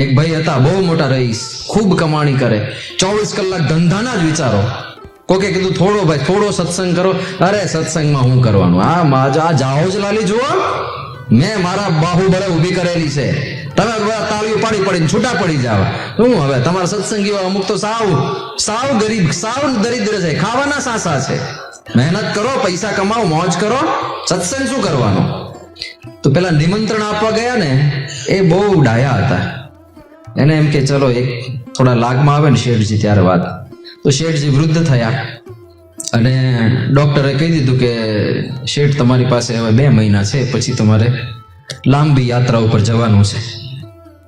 એક ભાઈ હતા, બહુ મોટા રઈસ, ખૂબ કમાણી કરે, 24 કલાક ધંધાના જ વિચારો. કોકે કીધું થોડો ભાઈ થોડો સત્સંગ કરો. અરે સત્સંગમાં હું કરવાનું, આ જાઓ જ લાલી જુઓ, મેં મારા બાહુબળે ઊભી કરેલી છે, તમે બધા તાળીઓ પાડી પડીને છૂટા પડી જાવ. હું હવે તમારા સત્સંગીઓ અમુક તો સાવ ગરીબ, સાવ દરિદ્ર છે, ખાવાના સાસા છે. મહેનત કરો, પૈસા કમાઓ, મોજ કરો, સત્સંગ શું કરવાનો? તો પેલા નિમંત્રણ આપવા ગયા ને, એ બહુ ડાયા હતા. એને એમ કે ચલો એક થોડા લાગમાં આવે ને શેઠજી ત્યારે વાત. તો શેઠજી વૃદ્ધ થયા અને ડોક્ટરે કહી દીધું કે શેઠ તમારી પાસે હવે 2 મહિના છે, પછી તમારે લાંબી યાત્રા ઉપર જવાનું છે.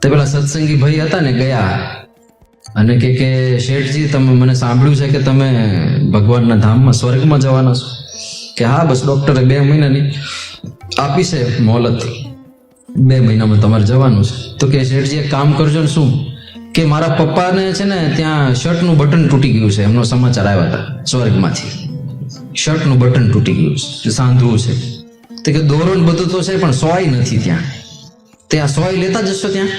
તે પેલા સત્સંગી ભાઈ હતા ને ગયા અને કે શેઠજી તમે મને સાંભળ્યું છે કે તમે ભગવાનના ધામમાં સ્વર્ગમાં જવાના છો? કે હા, બસ ડોક્ટરે 2 મહિનાની આપી છે મોહલત, 2 મહિનામાં તમારે જવાનું છે. તો કે શેઠજી એક કામ કરજો ને. શું? કે મારા પપ્પાને છે ને ત્યાં શર્ટનું બટન તૂટી ગયું છે, એમનો સમાચાર આવ્યા હતા સ્વર્ગમાંથી. શર્ટનું બટન તૂટી ગયું છે, સાંધવું છે. તો કે દોરો ને બધું તો છે પણ સોય નથી ત્યાં. તે આ સોય લેતા જશો ત્યાં?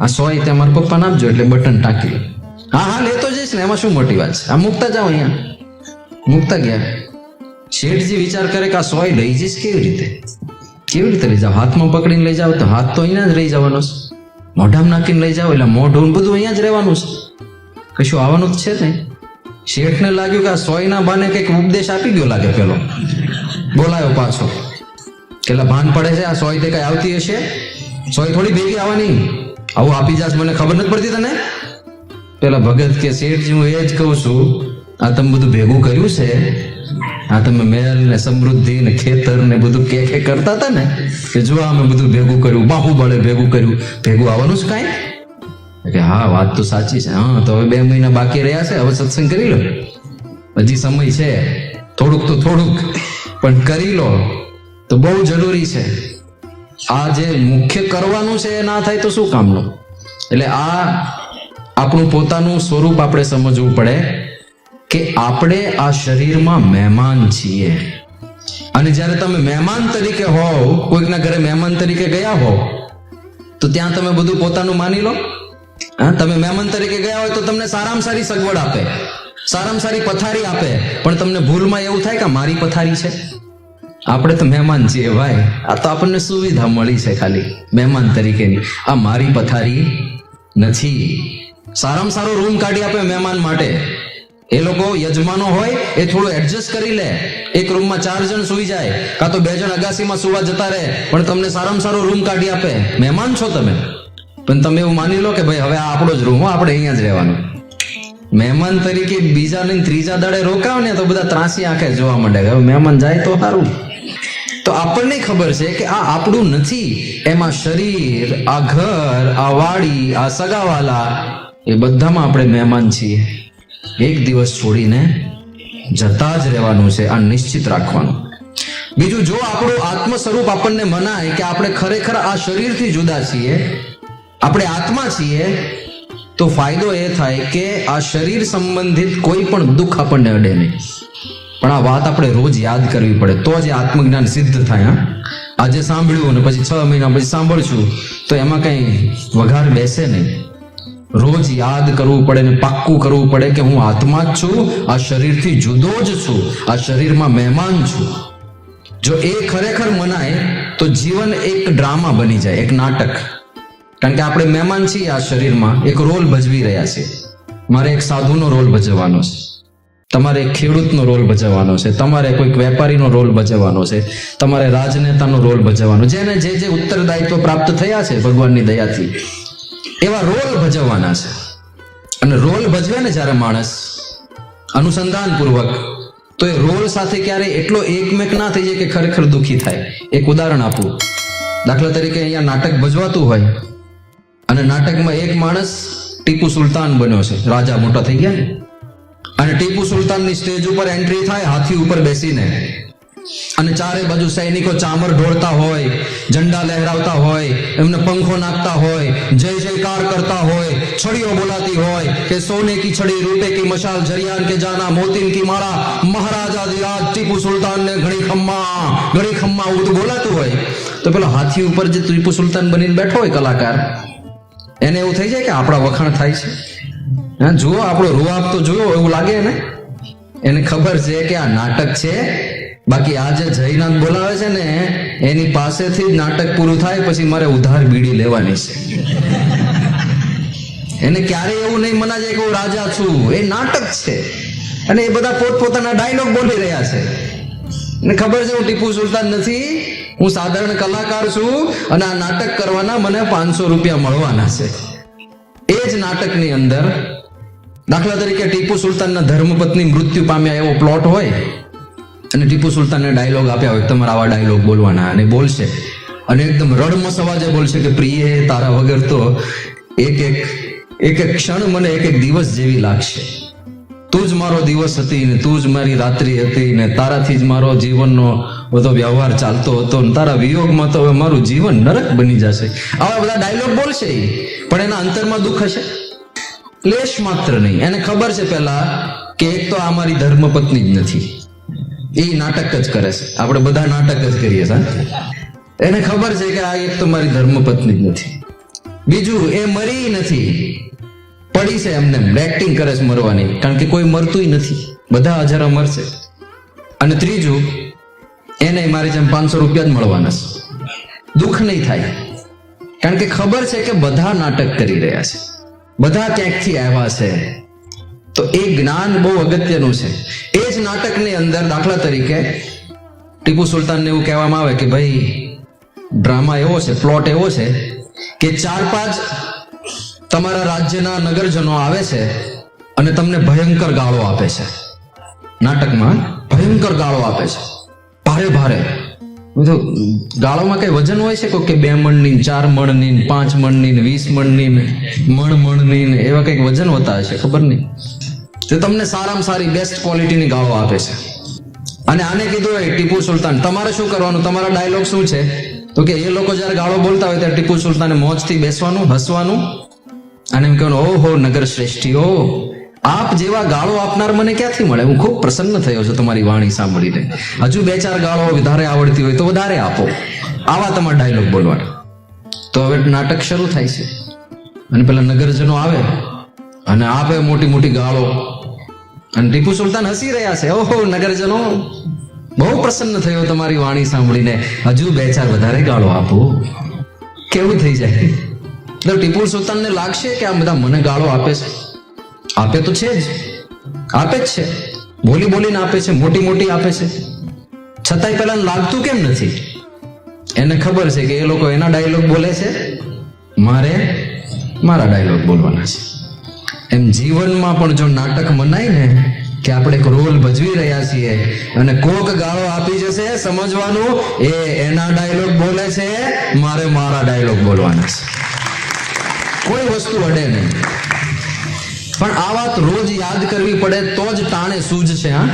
આ સોય ત્યાં મારા પપ્પાને આપજો એટલે બટન ટાંકી લે. હા લેતો જઈશ ને, એમાં શું મોટી વાત છે, આ મૂકતા જાઓ અહીંયા. મૂકતા ગયા. શેઠજી વિચાર કરે કે આ સોય લઈ જઈશ કેવી રીતે લઈ જાવ? હાથમાં પકડીને લઈ જાવ તો હાથ તો અહીંયા જ રહી જવાનો છે, મોઢામાં નાખીને લઈ જાવ એટલે મોઢું બધું અહીંયા જ રહેવાનું છે, કશું આવવાનું જ છે નહીં. શેઠને લાગ્યું કે આ સોયના બાને કંઈક ઉપદેશ આપી ગયો લાગે. પેલો બોલાયો પાછો, પેલા ભાન પડે છે આ સોય તે કઈ આવતી હશે? સોય થોડી ભેગી આવવાની, આવું આપી જાશ મને ખબર નથી પડતી તને? પેલા ભગત કે શેઠજી હું એ જ કહું છું, આ તમે બધું ભેગું કર્યું છે, આ તમે મહેલ ને સમૃદ્ધિ ને ખેતર ને બધું કે કરતા હતા ને, કે જો અમે બધું ભેગું કર્યું, બાહુબળે ભેગું કર્યું, ભેગું આવવાનું જ કાંઈ? કે હા વાત તો સાચી છે. હા તો હવે 2 મહિના બાકી રહ્યા છે, હવે સત્સંગ કરી લો, હજી સમય છે, થોડુંક તો થોડુંક પણ કરી લો તો બહુ જરૂરી છે. આ જે મુખ્ય કરવાનું છે એ ના થાય તો શું કામનું? એટલે આ આપણું પોતાનું સ્વરૂપ આપણે સમજવું પડે કે આપણે આ શરીરમાં મહેમાન છીએ. અને જ્યારે તમે મહેમાન તરીકે હોવ, કોઈકના ઘરે મહેમાન તરીકે ગયા હોવ, તો ત્યાં તમે બધું પોતાનું માની લો. હા, તમે મહેમાન તરીકે ગયા હોય તો તમને સારામાં સારી સગવડ આપે, સારામાં સારી પથારી આપે, પણ તમને ભૂલમાં એવું થાય કે મારી પથારી છે. આપણે તો મહેમાન છીએ ભાઈ, આ તો આપણને સુવિધા મળી છે ખાલી મહેમાન તરીકેની, આ મારી પથારી નથી. સારામાં સારો રૂમ કાઢી આપે મહેમાન માટે. એ લોકો યજમાનો હોય એ થોડું એડજસ્ટ કરી લે, એક રૂમમાં 4 જણ સુઈ જાય, કાં તો 2 જણ અગાસીમાં સુવા જતા રહે, પણ તમને સારામાં સારો રૂમ કાઢી આપે. મહેમાન છો તમે, પણ તમે એવું માની લો કે ભાઈ હવે આ આપણો જ રૂમ, આપણે અહીંયા જ રહેવાનું. મહેમાન તરીકે બીજા ને ત્રીજા દાડે રોકાવ ને તો બધા ત્રાસી આંખે જોવા માંડે, હવે મહેમાન જાય તો સારું. તો આપણને ખબર છે કે આ આપણું નથી. એમાં શરીર, આ ઘર, આ વાડી, આ સગાવાલા, એ બધામાં આપણે મહેમાન છીએ. એક દિવસ છોડીને જતા જ રહેવાનું છે, આ નિશ્ચિત રાખવાનું. બીજું, જો આપણું આત્મ સ્વરૂપ આપણને મનાય કે આપણે ખરેખર આ શરીરથી જુદા છીએ, આપણે આત્મા છીએ, તો ફાયદો એ થાય કે આ શરીર સંબંધિત કોઈ પણ દુઃખ આપણને અડે નહીં. પણ આ વાત આપણે રોજ યાદ કરવી પડે, તો જ આત્મજ્ઞાન સિદ્ધ થાય. આજે સાંભળ્યું ને પછી 6 મહિના પછી સાંભળશું તો એમાં કઈ વઘાર બેસે નહીં. રોજ યાદ કરવું પડે ને પાક્કું કરવું પડે કે હું આત્મા જ છું, આ શરીરથી જુદો જ છું, આ શરીરમાં મહેમાન છું. જો એ ખરેખર મનાય તો જીવન એક ડ્રામા બની જાય, એક નાટક. કારણ કે આપણે મહેમાન છીએ આ શરીરમાં, એક રોલ ભજવી રહ્યા છીએ. મારે એક સાધુનો રોલ ભજવવાનો છે, તમારે એક ખેડૂતનો રોલ ભજવવાનો છે, તમારે કોઈક વેપારીનો રોલ ભજવવાનો છે, તમારે રાજનેતાનો રોલ ભજવવાનો, જેને જે ઉત્તરદાયિત્વ પ્રાપ્ત થયા છે ભગવાનની દયાથી, એવા રોલ ભજવવાના છે. અને રોલ ભજવે ને જ્યારે માણસ અનુસંધાન પૂર્વક, તો એ રોલ સાથે ક્યારેય એટલો એકમેક ના થઈ જાય કે ખરેખર દુઃખી થાય. એક ઉદાહરણ આપું. દાખલા તરીકે અહીંયા નાટક ભજવાતું હોય અને નાટકમાં એક માણસ ટીપુ સુલતાન બન્યો છે, રાજા મોટા થઈ ગયા ને, અને ટીપુ સુલતાનની સ્ટેજ ઉપર એન્ટ્રી થાય હાથી ઉપર બેસીને, અને ચારે બાજુ સૈનિકો ચામર ઢોળતા હોય, ઝંડા લહેરાવતા હોય, એમને પંખો નાખતા હોય, જય જયકાર કરતા હોય, છડીઓ બોલાતી હોય કે સોને કી છડી, રૂપે કી મશાલ, જરિયાન કે જાના, મોતીન કી માળા, મહારાજા દિરાજ ટીપુ સુલતાન ને ઘણી ખમ્મા બધું બોલાતું હોય. તો પેલો હાથી ઉપર જે ટીપુ સુલતાન બનીને બેઠો હોય કલાકાર, એને એવું થઈ જાય કે આપણા વખાણ થાય છે. હા, જુઓ આપણો રૂઆબ તો જુઓ, એવું લાગે એને ખબર છે કે આ નાટક છે. બાકી આ જે જયનાથ બોલાવે છે ને એની પાસેથી જ નાટક પૂરું થાય, પછી મારે ઉધાર બીડી લેવાની છે. એને ક્યારેય એવું નહીં મના જાય કે હું રાજા છું. એ નાટક છે અને એ બધા પોતપોતાના ડાયલોગ બોલી રહ્યા છે. એને ખબર છે હું ટીપુ સુલતાન નથી, હું સાધારણ કલાકાર છું અને આ નાટક કરવાના મને 500 રૂપિયા મળવાના છે. એ જ નાટકની અંદર દાખલા તરીકે ટીપુ સુલતાનના ધર્મપત્ની મૃત્યુ પામ્યા એવો પ્લોટ હોય અને ટીપુ સુલતાનને ડાયલોગ આપ્યા હોય, તમારા આવા ડાયલોગ બોલવાના, અને બોલશે અને એકદમ રડમસ અવાજે બોલશે કે પ્રિય તારા વગર તો એક એક ક્ષણ મને એક દિવસ જેવી લાગશે. તું જ મારો દિવસ હતી ને તું જ મારી રાત્રિ હતી ને તારાથી જ મારો જીવનનો બધો વ્યવહાર ચાલતો હતો ને તારા વિયોગમાં તો હવે મારું જીવન નરક બની જશે. આવા બધા ડાયલોગ બોલશે પણ એના અંતરમાં દુઃખ હશે, લેશ માત્ર નહીં. એને ખબર છે પેલા કે એક તો આ મારી ધર્મપત્ની જ નથી, એ નાટક જ કરે છે. આપણે બધા નાટક જ કરીએ છીએ. એને ખબર છે કે આ એક તો મારી ધર્મપત્ની જ નથી, બીજું એ મરી નથી, પડી છે એમને એક્ટિંગ કરે છે મરવાની, કારણ કે કોઈ મરતું નથી, બધા અજરા મરશે. અને ત્રીજું એને મારી જેમ 500 રૂપિયા જ મળવાના છે. દુઃખ નહીં થાય કારણ કે ખબર છે કે બધા નાટક કરી રહ્યા છે, બધા ક્યાંકથી આવ્યા છે. તો એ જ્ઞાન બહુ અગત્યનું છે. એ જ નાટકની અંદર દાખલા તરીકે ટીપુ સુલતાનને એવું કહેવામાં આવે કે ભાઈ ડ્રામા એવો છે, પ્લોટ એવો છે કે 4-5 તમારા રાજ્યના નગરજનો આવે છે અને તમને ભયંકર ગાળો આપે છે. નાટકમાં ભયંકર ગાળો આપે છે, ભારે ભારે. ગાળોમાં કઈ વજન હોય છે કે 2 મણની, 4 મણની, 5 મણની, 20 મણની, મણની, એવા કઈક વજન હોતા હશે, ખબર નહીં. તે તમને સારામાં સારી બેસ્ટ ક્વોલિટીની ગાળો આપે છે. અને આને કીધું હોય ટીપુ સુલતાન તમારે શું કરવાનું, તમારા ડાયલોગ શું છે? તો કે એ લોકો જયારે ગાળો બોલતા હોય ત્યારે ટીપુ સુલતાને મોજથી બેસવાનું, હસવાનું અને એમ કહેવાનું, ઓહો નગર શ્રેષ્ઠીઓ, આપ જેવા ગાળો આપનાર મને ક્યાંથી મળે? હું ખૂબ પ્રસન્ન થયો છું તમારી વાણી સાંભળીને. હજુ 2-4 ગાળો વધારે આવડતી હોય તો વધારે આપો. આવા તમારા ડાયલોગ બોલવાના. તો હવે નાટક શરૂ થાય છે અને પેલા નગરજનો આવે અને આપે મોટી મોટી ગાળો અને ટીપુ સુલતાન હસી રહ્યા છે, ઓહો નગરજનો બહુ પ્રસન્ન થયો તમારી વાણી સાંભળીને, હજુ 2-4 વધારે ગાળો આપો. કેવું થઈ જાય? તો ટીપુ સુલતાનને લાગશે કે આ બધા મને ગાળો આપે છે. આપે તો છે જ, આપે જ છે, બોલી બોલીને આપે છે, મોટી મોટી આપે છે, છતાંય પેલા લાગતું કેમ નથી? એને ખબર છે કે એ લોકો એના ડાયલોગ બોલે છે, મારે મારા ડાયલોગ બોલવાના છે. એમ જીવનમાં પણ જો નાટક મનાય ને કે આપણે એક રોલ ભજવી રહ્યા છીએ અને કોક ગાળો આપી જશે, સમજવાનું એ એના ડાયલોગ બોલે છે, મારે મારા ડાયલોગ બોલવાના છે. કોઈ વસ્તુ અડે નહીં. પણ આ વાત રોજ યાદ કરવી પડે તો જ ટાણે સૂઝ છે. હા,